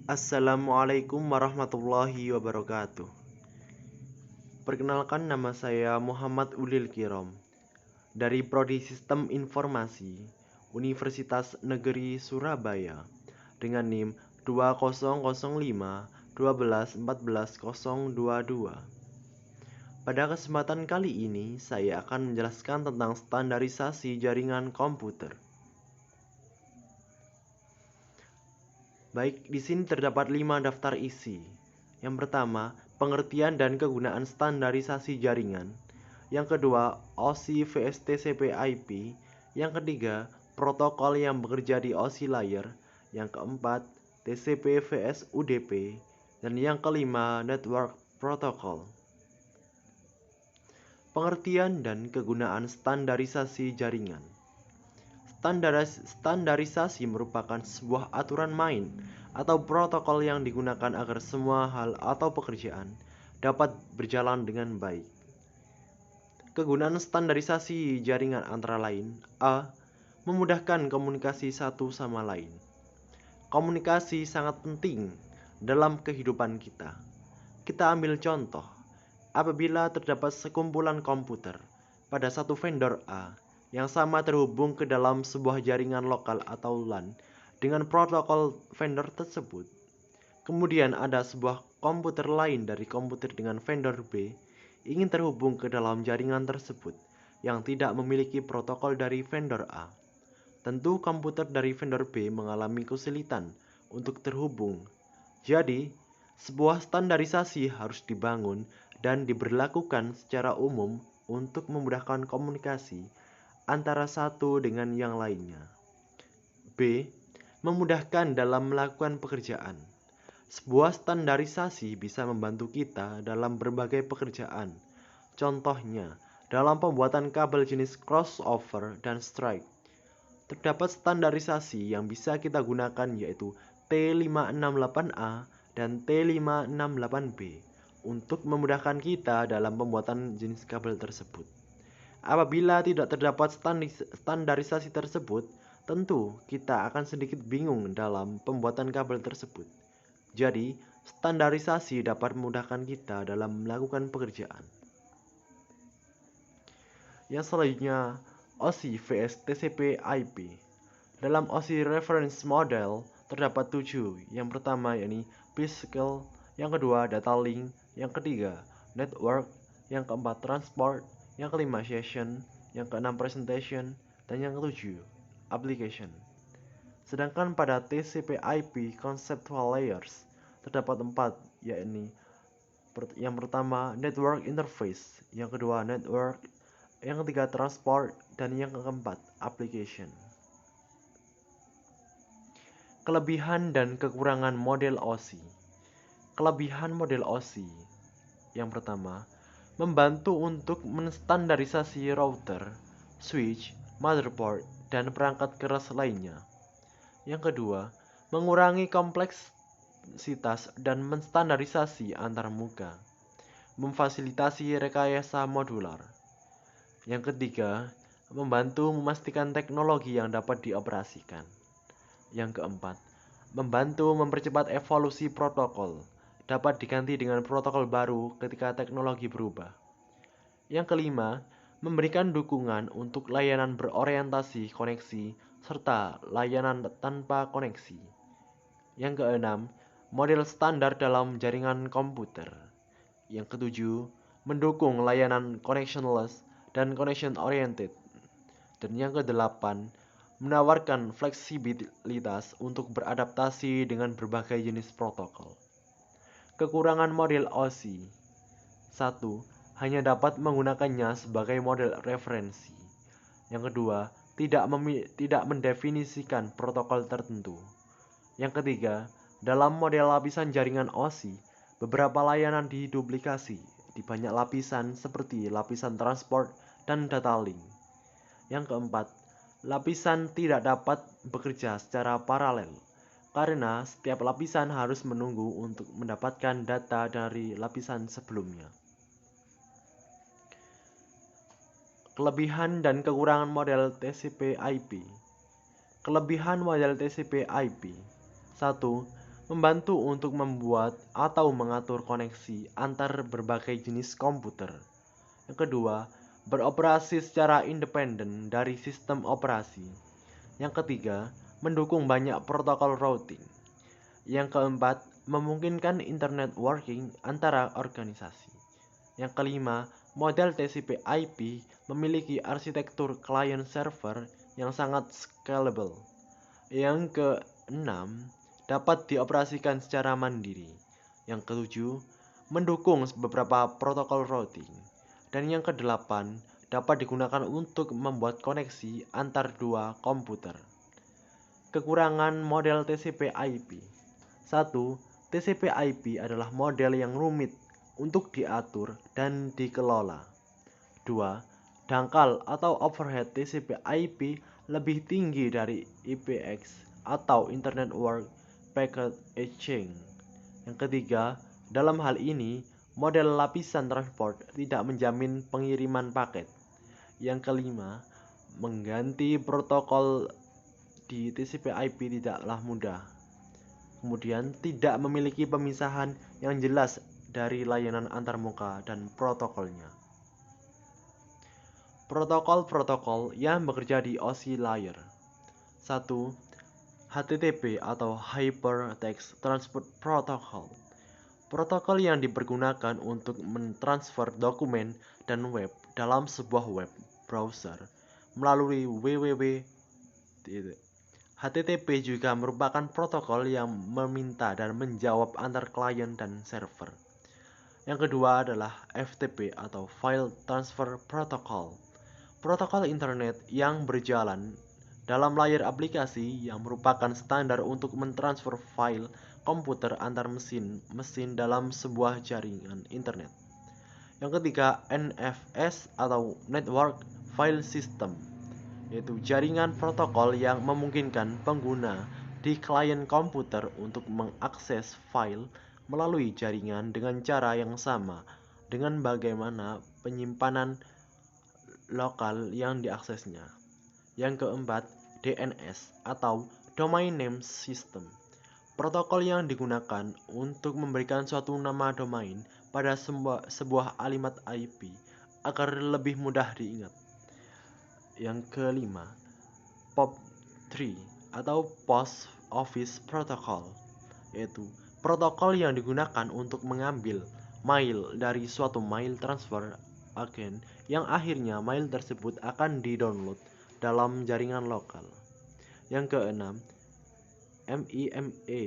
Assalamualaikum warahmatullahi wabarakatuh. Perkenalkan, nama saya Muhammad Ulil Kirom dari Prodi Sistem Informasi Universitas Negeri Surabaya dengan NIM 2005 12022. Pada kesempatan kali ini saya akan menjelaskan tentang standarisasi jaringan komputer. Baik, di sini terdapat 5 daftar isi. Yang pertama, pengertian dan kegunaan standarisasi jaringan. Yang kedua, OSI vs TCP/IP. Yang ketiga, protokol yang bekerja di OSI layer. Yang keempat, TCP vs UDP. Dan yang kelima, network protocol. Pengertian dan kegunaan standarisasi jaringan. Standarisasi merupakan sebuah aturan main atau protokol yang digunakan agar semua hal atau pekerjaan dapat berjalan dengan baik. Kegunaan standarisasi jaringan antara lain: A. Memudahkan komunikasi satu sama lain. Komunikasi sangat penting dalam kehidupan kita. Kita ambil contoh, apabila terdapat sekumpulan komputer pada satu vendor A yang sama terhubung ke dalam sebuah jaringan lokal atau LAN dengan protokol vendor tersebut. Kemudian ada sebuah komputer lain dari komputer dengan vendor B ingin terhubung ke dalam jaringan tersebut yang tidak memiliki protokol dari vendor A. Tentu komputer dari vendor B mengalami kesulitan untuk terhubung. Jadi, sebuah standarisasi harus dibangun dan diberlakukan secara umum untuk memudahkan komunikasi antara satu dengan yang lainnya. B. Memudahkan dalam melakukan pekerjaan. Sebuah standarisasi bisa membantu kita dalam berbagai pekerjaan. Contohnya, dalam pembuatan kabel jenis crossover dan strike. Terdapat standarisasi yang bisa kita gunakan, yaitu T568A dan T568B untuk memudahkan kita dalam pembuatan jenis kabel tersebut. Apabila tidak terdapat standarisasi tersebut, tentu kita akan sedikit bingung dalam pembuatan kabel tersebut. Jadi, standarisasi dapat memudahkan kita dalam melakukan pekerjaan. Yang selanjutnya, OSI vs TCP/IP. Dalam OSI reference model terdapat 7. Yang pertama yakni physical, yang kedua data link, yang ketiga network, yang keempat transport, yang kelima session, yang keenam presentation, dan yang ketujuh application. Sedangkan pada TCP/IP conceptual layers terdapat 4, yakni yang pertama network interface, yang kedua network, yang ketiga transport, dan yang keempat application. Kelebihan dan kekurangan model OSI. Kelebihan model OSI: yang pertama, membantu untuk menstandarisasi router, switch, motherboard, dan perangkat keras lainnya. Yang kedua, mengurangi kompleksitas dan menstandarisasi antarmuka, memfasilitasi rekayasa modular. Yang ketiga, membantu memastikan teknologi yang dapat dioperasikan. Yang keempat, membantu mempercepat evolusi protokol, dapat diganti dengan protokol baru ketika teknologi berubah. Yang kelima, memberikan dukungan untuk layanan berorientasi koneksi serta layanan tanpa koneksi. Yang keenam, model standar dalam jaringan komputer. Yang ketujuh, mendukung layanan connectionless dan connection oriented. Dan yang kedelapan, menawarkan fleksibilitas untuk beradaptasi dengan berbagai jenis protokol. Kekurangan model OSI: 1. Hanya dapat menggunakannya sebagai model referensi. Yang kedua, tidak mendefinisikan protokol tertentu. Yang ketiga, dalam model lapisan jaringan OSI, beberapa layanan diduplikasi di banyak lapisan seperti lapisan transport dan data link. Yang keempat, lapisan tidak dapat bekerja secara paralel karena setiap lapisan harus menunggu untuk mendapatkan data dari lapisan sebelumnya. Kelebihan dan kekurangan model TCP/IP. Kelebihan model TCP/IP: 1. membantu untuk membuat atau mengatur koneksi antar berbagai jenis komputer. Yang kedua, beroperasi secara independen dari sistem operasi. Yang ketiga, mendukung banyak protokol routing. Yang keempat, memungkinkan internet working antara organisasi. Yang kelima, model TCP/IP memiliki arsitektur client server yang sangat scalable. Yang keenam, dapat dioperasikan secara mandiri. Yang ketujuh, mendukung beberapa protokol routing. Dan yang kedelapan, dapat digunakan untuk membuat koneksi antar dua komputer. Kekurangan model TCP/IP. 1. TCP/IP adalah model yang rumit untuk diatur dan dikelola. 2. Dangkal atau overhead TCP/IP lebih tinggi dari IPX atau Internet Work Packet Exchange. Yang ketiga, dalam hal ini, model lapisan transport tidak menjamin pengiriman paket. Yang kelima, mengganti protokol di TCP/IP tidaklah mudah. Kemudian, tidak memiliki pemisahan yang jelas dari layanan antarmuka dan protokolnya. Protokol-protokol yang bekerja di OSI layer. 1. HTTP atau Hypertext Transport Protocol. Protokol yang dipergunakan untuk mentransfer dokumen dan web dalam sebuah web browser melalui www. HTTP juga merupakan protokol yang meminta dan menjawab antar klien dan server. Yang kedua adalah FTP atau File Transfer Protocol. Protokol internet yang berjalan dalam layar aplikasi yang merupakan standar untuk mentransfer file komputer antar mesin dalam sebuah jaringan internet. Yang ketiga, NFS atau Network File System, yaitu jaringan protokol yang memungkinkan pengguna di klien komputer untuk mengakses file melalui jaringan dengan cara yang sama dengan bagaimana penyimpanan lokal yang diaksesnya. Yang keempat, DNS atau Domain Name System. Protokol yang digunakan untuk memberikan suatu nama domain pada sebuah alamat IP agar lebih mudah diingat. Yang kelima, POP3 atau Post Office Protocol, yaitu protokol yang digunakan untuk mengambil mail dari suatu mail transfer agent yang akhirnya mail tersebut akan di-download dalam jaringan lokal. Yang keenam, MEMA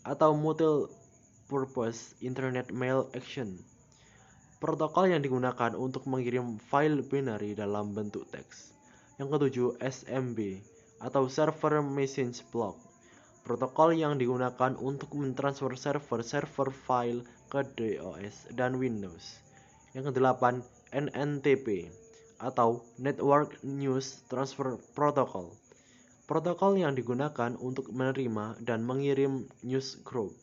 atau Multi-Purpose Internet Mail Action. Protokol yang digunakan untuk mengirim file binary dalam bentuk teks. Yang ketujuh, SMB atau Server Message Block. Protokol yang digunakan untuk mentransfer server file ke DOS dan Windows. Yang kedelapan, NNTP atau Network News Transfer Protocol. Protokol yang digunakan untuk menerima dan mengirim news group.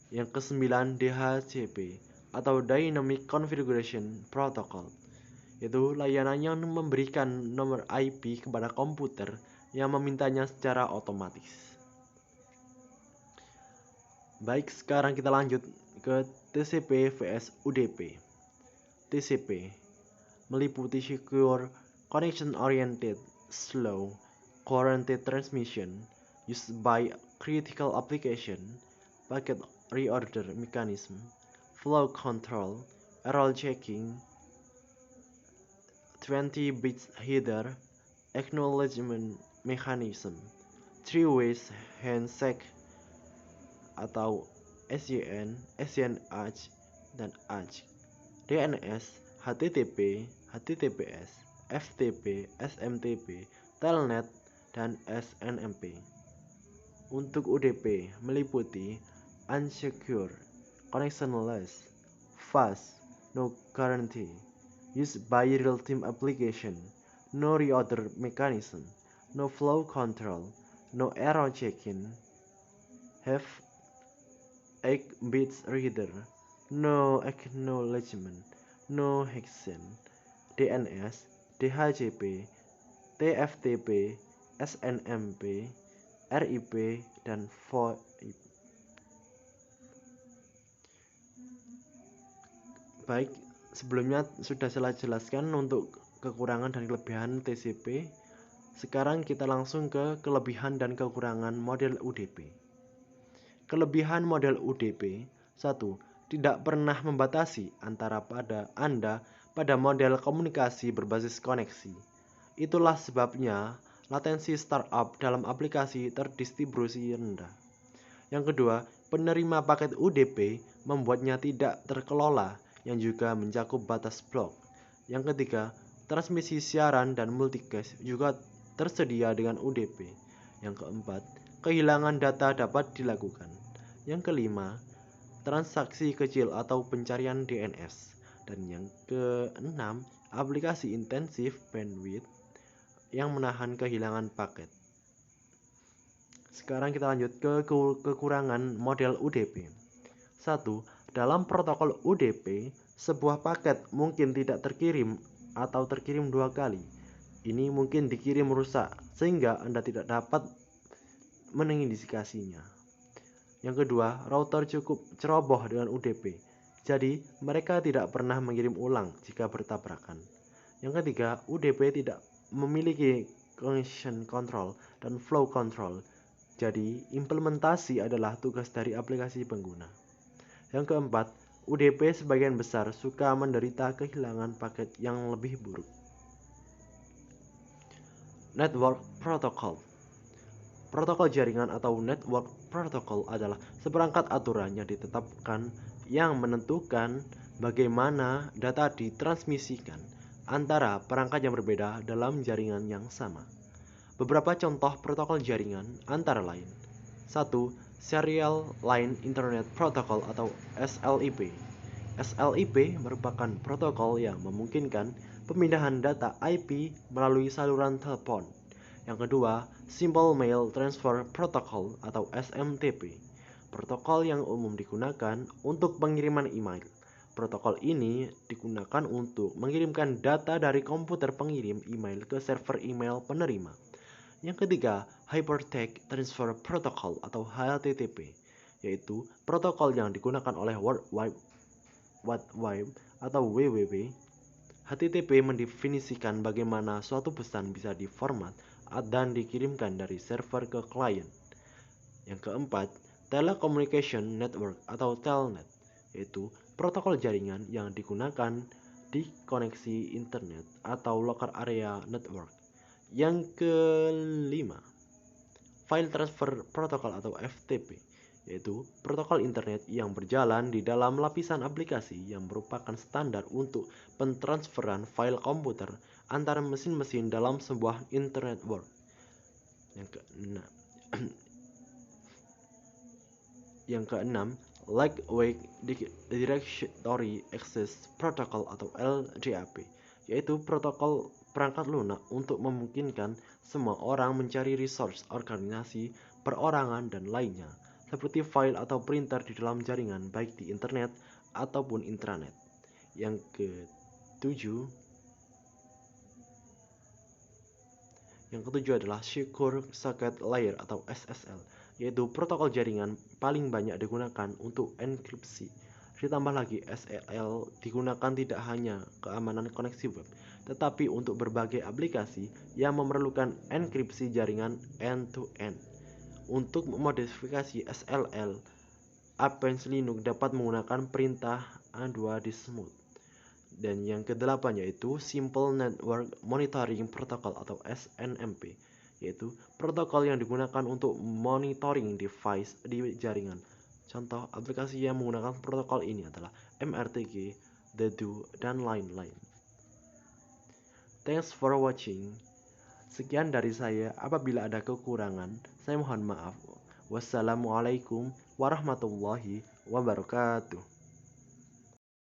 Yang kesembilan, DHCP atau Dynamic Configuration Protocol, yaitu layanan yang memberikan nomor IP kepada komputer yang memintanya secara otomatis. Baik, sekarang kita lanjut ke TCP vs UDP. TCP meliputi Secure Connection Oriented Slow Coherent Transmission used by critical application, packet reorder mechanism, flow control, error checking, 20 bits header, acknowledgement mechanism, three-way handshake atau SYN, SYN-ACK, dan ACK, DNS, HTTP, HTTPS, FTP, SMTP, Telnet, dan SNMP. Untuk UDP meliputi Unsecure, Connectionless, Fast, No Guarantee, Used by Real-Time Application, No Reorder Mechanism, No Flow Control, No Error Checking, Have 8 bits reader, No Acknowledgement, No Hexen, DNS, DHCP, TFTP, SNMP, RIP, dan VoIP. Baik, sebelumnya sudah saya jelaskan untuk kekurangan dan kelebihan TCP. Sekarang kita langsung ke kelebihan dan kekurangan model UDP. Kelebihan model UDP: 1. Tidak pernah membatasi antara Anda pada model komunikasi berbasis koneksi. Itulah sebabnya latensi startup dalam aplikasi terdistribusi rendah. Yang kedua, penerima paket UDP membuatnya tidak terkelola yang juga mencakup batas blok. Yang ketiga, transmisi siaran dan multicast juga tersedia dengan UDP. Yang keempat, kehilangan data dapat dilakukan. Yang kelima, transaksi kecil atau pencarian DNS. Dan yang keenam, aplikasi intensif bandwidth yang menahan kehilangan paket. Sekarang kita lanjut ke kekurangan model UDP. 1. Dalam protokol UDP, sebuah paket mungkin tidak terkirim atau terkirim 2 kali. Ini mungkin dikirim rusak sehingga Anda tidak dapat mengindikasinya. Yang kedua, router cukup ceroboh dengan UDP. Jadi, mereka tidak pernah mengirim ulang jika bertabrakan. Yang ketiga, UDP tidak memiliki connection control dan flow control. Jadi, implementasi adalah tugas dari aplikasi pengguna. Yang keempat, UDP sebagian besar suka menderita kehilangan paket yang lebih buruk. Network Protocol. Protokol jaringan atau network protocol adalah seperangkat aturan yang ditetapkan yang menentukan bagaimana data ditransmisikan antara perangkat yang berbeda dalam jaringan yang sama. Beberapa contoh protokol jaringan antara lain: 1. Serial Line Internet Protocol atau SLIP. SLIP merupakan protokol yang memungkinkan pemindahan data IP melalui saluran telepon. Yang kedua, Simple Mail Transfer Protocol atau SMTP, protokol yang umum digunakan untuk pengiriman email. Protokol ini digunakan untuk mengirimkan data dari komputer pengirim email ke server email penerima. Yang ketiga, Hypertext Transfer Protocol atau HTTP, yaitu protokol yang digunakan oleh World Wide atau WWW. HTTP mendefinisikan bagaimana suatu pesan bisa diformat dan dikirimkan dari server ke klien. Yang keempat, Telecommunication Network atau Telnet, yaitu protokol jaringan yang digunakan di koneksi internet atau local area network. Yang kelima, File Transfer Protocol atau FTP, yaitu protokol internet yang berjalan di dalam lapisan aplikasi yang merupakan standar untuk pentransferan file komputer antara mesin-mesin dalam sebuah internet work. Yang keenam, Lightweight Directory Access Protocol atau LDAP, yaitu protokol perangkat lunak untuk memungkinkan semua orang mencari resource organisasi, perorangan, dan lainnya, seperti file atau printer di dalam jaringan baik di internet ataupun intranet. Yang ketujuh adalah Secure Socket Layer atau SSL, yaitu protokol jaringan paling banyak digunakan untuk enkripsi. Ditambah lagi, SSL digunakan tidak hanya keamanan koneksi web, tetapi untuk berbagai aplikasi yang memerlukan enkripsi jaringan end-to-end. Untuk memodifikasi SSL, Advanced Linux dapat menggunakan perintah A2-dismount. Dan yang kedelapan yaitu Simple Network Monitoring Protocol atau SNMP, yaitu protokol yang digunakan untuk monitoring device di jaringan. Contoh aplikasi yang menggunakan protokol ini adalah MRTG, Dedu, dan lain-lain. Thanks for watching. Sekian dari saya. Apabila ada kekurangan, saya mohon maaf. Wassalamualaikum warahmatullahi wabarakatuh.